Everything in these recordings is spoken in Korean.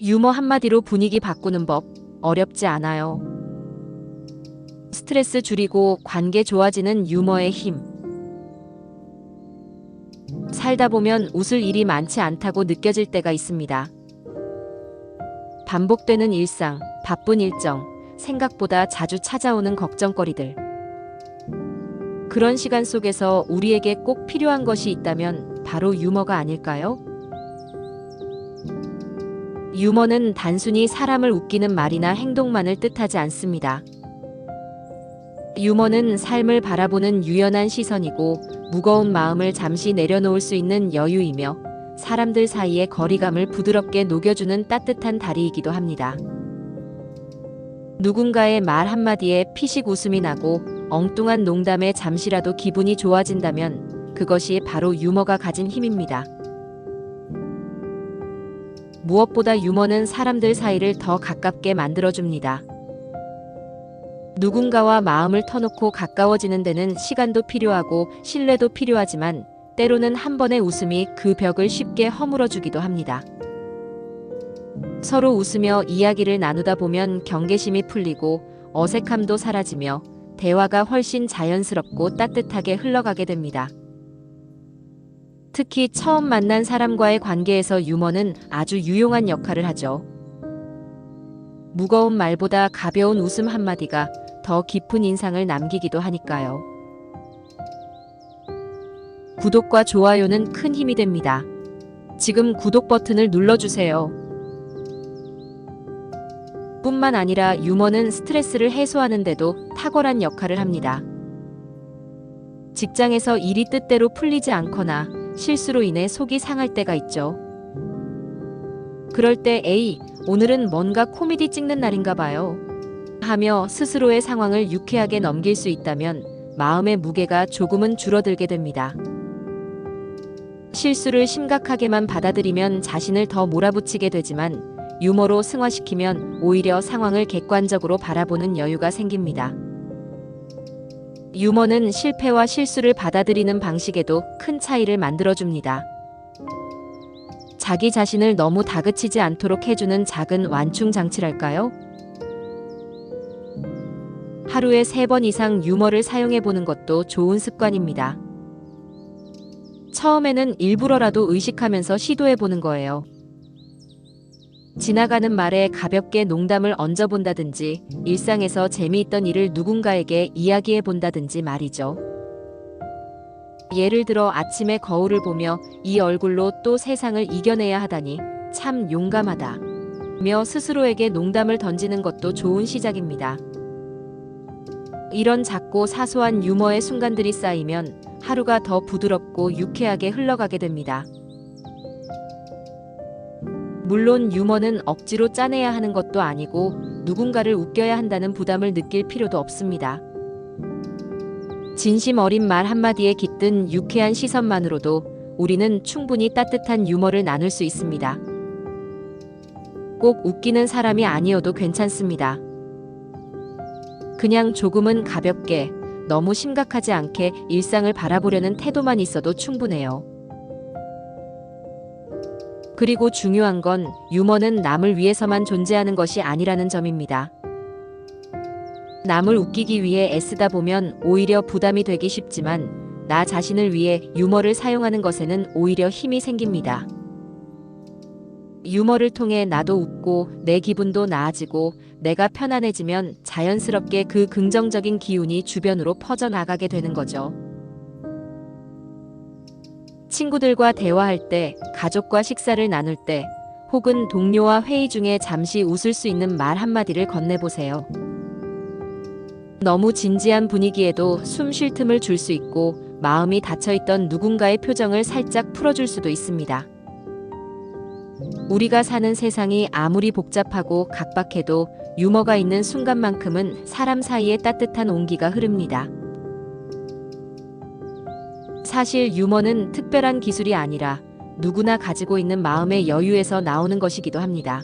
유머 한마디로 분위기 바꾸는 법 어렵지 않아요. 스트레스 줄이고 관계 좋아지는 유머의 힘. 살다 보면 웃을 일이 많지 않다고 느껴질 때가 있습니다. 반복되는 일상, 바쁜 일정, 생각보다 자주 찾아오는 걱정거리들. 그런 시간 속에서 우리에게 꼭 필요한 것이 있다면 바로 유머가 아닐까요? 유머는 단순히 사람을 웃기는 말이나 행동만을 뜻하지 않습니다. 유머는 삶을 바라보는 유연한 시선이고 무거운 마음을 잠시 내려놓을 수 있는 여유이며 사람들 사이의 거리감을 부드럽게 녹여주는 따뜻한 다리이기도 합니다. 누군가의 말 한마디에 피식 웃음이 나고 엉뚱한 농담에 잠시라도 기분이 좋아진다면 그것이 바로 유머가 가진 힘입니다. 무엇보다 유머는 사람들 사이를 더 가깝게 만들어줍니다. 누군가와 마음을 터놓고 가까워지는 데는 시간도 필요하고 신뢰도 필요하지만 때로는 한 번의 웃음이 그 벽을 쉽게 허물어주기도 합니다. 서로 웃으며 이야기를 나누다 보면 경계심이 풀리고 어색함도 사라지며 대화가 훨씬 자연스럽고 따뜻하게 흘러가게 됩니다. 특히 처음 만난 사람과의 관계에서 유머는 아주 유용한 역할을 하죠. 무거운 말보다 가벼운 웃음 한마디가 더 깊은 인상을 남기기도 하니까요. 구독과 좋아요는 큰 힘이 됩니다. 지금 구독 버튼을 눌러주세요. 뿐만 아니라 유머는 스트레스를 해소하는 데도 탁월한 역할을 합니다. 직장에서 일이 뜻대로 풀리지 않거나 실수로 인해 속이 상할 때가 있죠. 그럴 때 에이, 오늘은 뭔가 코미디 찍는 날인가 봐요. 하며 스스로의 상황을 유쾌하게 넘길 수 있다면 마음의 무게가 조금은 줄어들게 됩니다. 실수를 심각하게만 받아들이면 자신을 더 몰아붙이게 되지만 유머로 승화시키면 오히려 상황을 객관적으로 바라보는 여유가 생깁니다. 유머는 실패와 실수를 받아들이는 방식에도 큰 차이를 만들어줍니다. 자기 자신을 너무 다그치지 않도록 해주는 작은 완충 장치랄까요? 하루에 3번 이상 유머를 사용해보는 것도 좋은 습관입니다. 처음에는 일부러라도 의식하면서 시도해보는 거예요. 지나가는 말에 가볍게 농담을 얹어본다든지 일상에서 재미있던 일을 누군가에게 이야기해본다든지 말이죠. 예를 들어 아침에 거울을 보며 이 얼굴로 또 세상을 이겨내야 하다니 참 용감하다 며 스스로에게 농담을 던지는 것도 좋은 시작입니다. 이런 작고 사소한 유머의 순간들이 쌓이면 하루가 더 부드럽고 유쾌하게 흘러가게 됩니다. 물론 유머는 억지로 짜내야 하는 것도 아니고 누군가를 웃겨야 한다는 부담을 느낄 필요도 없습니다. 진심 어린 말 한마디에 깃든 유쾌한 시선만으로도 우리는 충분히 따뜻한 유머를 나눌 수 있습니다. 꼭 웃기는 사람이 아니어도 괜찮습니다. 그냥 조금은 가볍게, 너무 심각하지 않게 일상을 바라보려는 태도만 있어도 충분해요. 그리고 중요한 건 유머는 남을 위해서만 존재하는 것이 아니라는 점입니다. 남을 웃기기 위해 애쓰다 보면 오히려 부담이 되기 쉽지만 나 자신을 위해 유머를 사용하는 것에는 오히려 힘이 생깁니다. 유머를 통해 나도 웃고 내 기분도 나아지고 내가 편안해지면 자연스럽게 그 긍정적인 기운이 주변으로 퍼져나가게 되는 거죠. 친구들과 대화할 때, 가족과 식사를 나눌 때, 혹은 동료와 회의 중에 잠시 웃을 수 있는 말 한마디를 건네보세요. 너무 진지한 분위기에도 숨 쉴 틈을 줄 수 있고 마음이 닫혀있던 누군가의 표정을 살짝 풀어줄 수도 있습니다. 우리가 사는 세상이 아무리 복잡하고 각박해도 유머가 있는 순간만큼은 사람 사이에 따뜻한 온기가 흐릅니다. 사실 유머는 특별한 기술이 아니라 누구나 가지고 있는 마음의 여유에서 나오는 것이기도 합니다.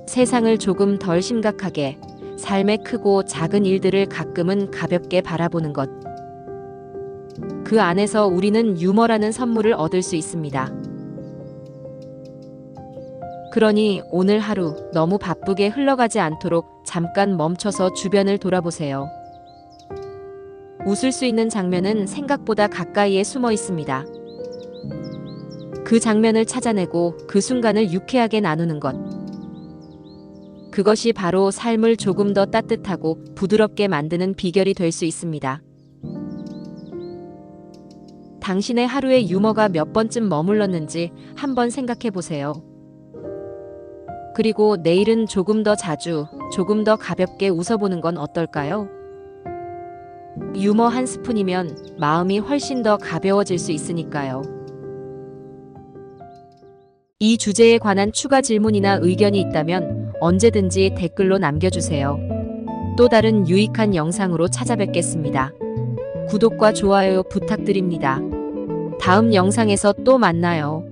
세상을 조금 덜 심각하게, 삶의 크고 작은 일들을 가끔은 가볍게 바라보는 것. 그 안에서 우리는 유머라는 선물을 얻을 수 있습니다. 그러니 오늘 하루 너무 바쁘게 흘러가지 않도록 잠깐 멈춰서 주변을 돌아보세요. 웃을 수 있는 장면은 생각보다 가까이에 숨어 있습니다. 그 장면을 찾아내고 그 순간을 유쾌하게 나누는 것. 그것이 바로 삶을 조금 더 따뜻하고 부드럽게 만드는 비결이 될 수 있습니다. 당신의 하루에 유머가 몇 번쯤 머물렀는지 한번 생각해 보세요. 그리고 내일은 조금 더 자주, 조금 더 가볍게 웃어보는 건 어떨까요? 유머 한 스푼이면 마음이 훨씬 더 가벼워질 수 있으니까요. 이 주제에 관한 추가 질문이나 의견이 있다면 언제든지 댓글로 남겨주세요. 또 다른 유익한 영상으로 찾아뵙겠습니다. 구독과 좋아요 부탁드립니다. 다음 영상에서 또 만나요.